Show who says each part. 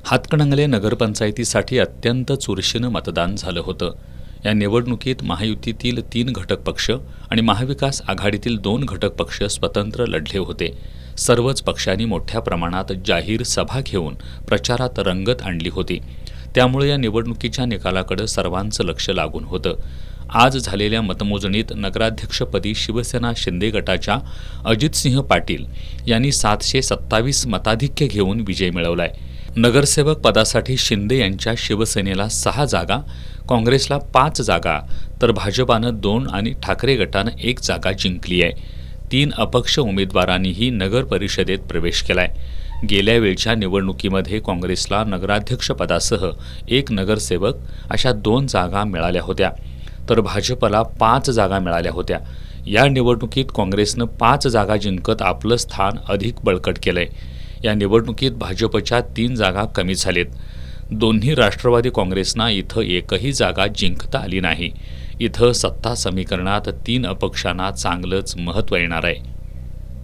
Speaker 1: हातकणंगले नगरपंचायतीसाठी अत्यंत चुरशीनं मतदान झालं होतं. या निवडणुकीत महायुतीतील 3 घटक पक्ष आणि महाविकास आघाडीतील 2 घटक पक्ष स्वतंत्र लढले होते. सर्वच पक्षांनी मोठ्या प्रमाणात जाहीर सभा घेऊन प्रचारात रंगत आणली होती. त्यामुळे या निवडणुकीच्या निकालाकडे सर्वांचं लक्ष लागून होतं. आज झालेल्या मतमोजणीत नगराध्यक्षपदी शिवसेना शिंदे गटाच्या अजितसिंह पाटील यांनी 727 मताधिक्य घेऊन विजय मिळवलाय. नगरसेवक पदासाठी शिंदे यांच्या शिवसेनेला 6 जागा, काँग्रेसला 5 जागा तर भाजपानं 2 आणि ठाकरे गटानं 1 जागा जिंकली आहे. 3 अपक्ष उमेदवारांनीही नगर परिषदेत प्रवेश केलाय. गेल्या वेळच्या निवडणुकीमध्ये काँग्रेसला नगराध्यक्षपदासह 1 नगरसेवक अशा 2 जागा मिळाल्या होत्या, तर भाजपला 5 जागा मिळाल्या होत्या. या निवडणुकीत काँग्रेसनं 5 जागा जिंकत आपलं स्थान अधिक बळकट केलंय. या निवडणुकीत भाजपच्या 3 जागा कमी झालेत. दोन्ही राष्ट्रवादी काँग्रेसना इथं एकही जागा जिंकता आली नाही. इथं सत्ता समीकरणात 3 अपक्षांना चांगलंच महत्त्व येणार आहे.